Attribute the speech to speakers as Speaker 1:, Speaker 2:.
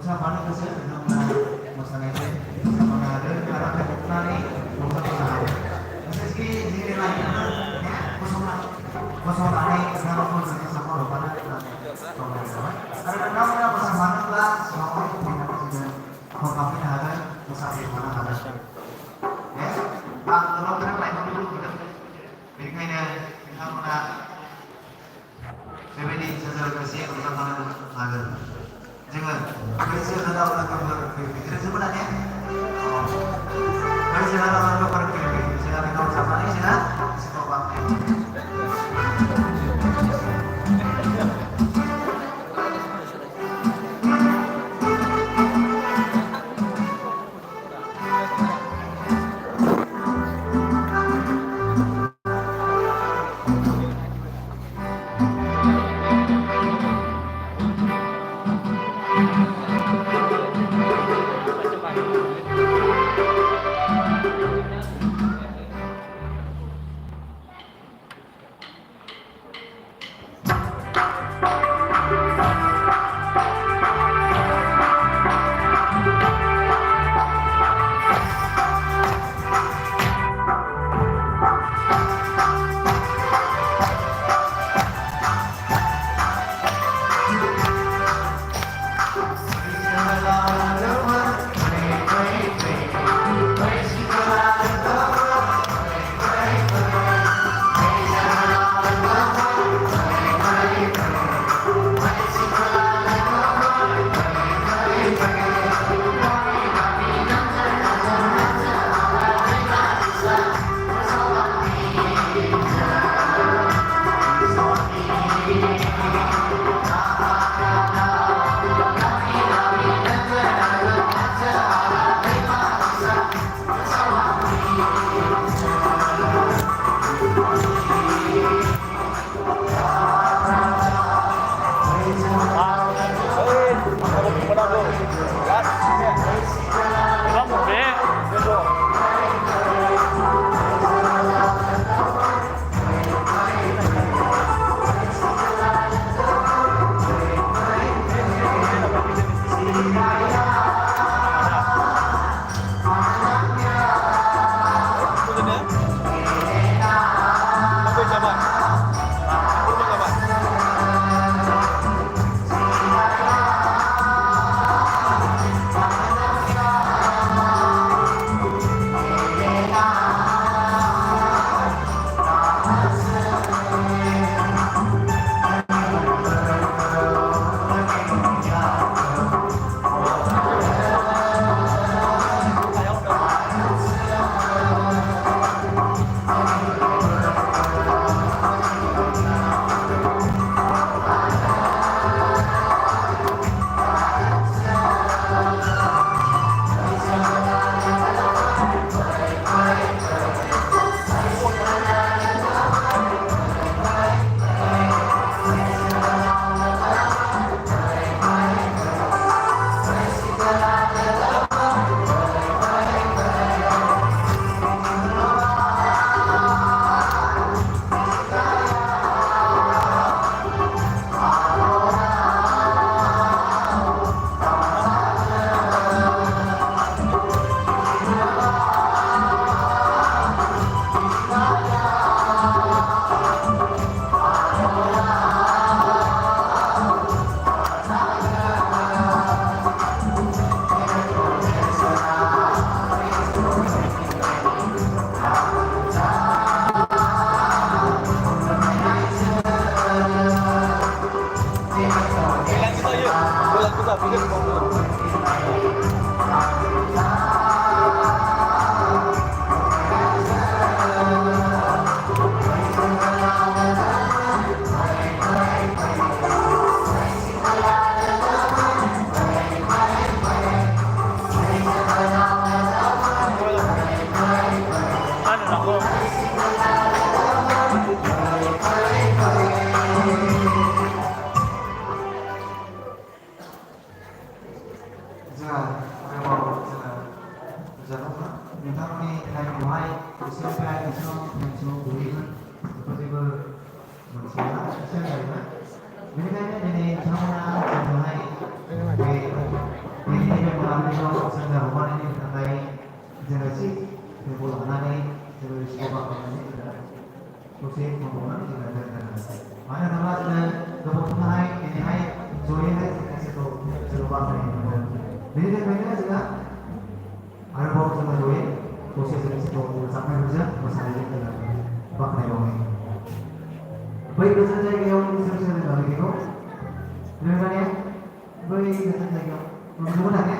Speaker 1: मोसाफानो गोसो बिथांमोना मोसानायजों बिथांमोना दोरोङारि दख'नानि रंजाफानो हायो बिसेसकि जोंनि लाइमोनफोर गसंनानै बिथांमोनखौ जों मोसाफा रंजानो होननानै खावलायनाय जाबाय आरो नोंथांमोना मोसाफानोब्ला सिगाङावनो फैनानै जोङो खनफाफैनो हागोन मोसाफैफानो हागोन आं गोबांथार लाइमोनफोरखौ नुदों बेनिखायनो बिथांमोना बेबायदि जों लोगोसे रंजाफानो हागोन जोङो बैसो राव लोगोफोर फैग्रोजोबो ना ने बैसो राव लोगोफोर फैग्रो जोंहा बेखौ जानानै जोंहा गोसोखौ बाख्नाय बेनिखायनो दिनै बिथांमोना जोंखौहाय बे मोनाबिलियाव जोंना रंजानायनि थाखाय जोङो थि बेखौ लानानै जोङो सेवा खालामनानै जोङो दसे मावनानै जोङो दोननो मानो होनोब्ला जोङो गोबाव थानाय दिनैहाय जयैहाय खायसेखौ जोङो बाख्नायनो मोनो बेनि थाखायनो जोङो आरोबाव जोङो जयै दसे जोङो रोजाबनायफोरजों मोसानायजों जोङो बाख्नायबावो बै गोजान जायगायाव सोर सोर दङ बेखौ नोंथाङा बै गोजान जायगायाव नुनो मोनाखै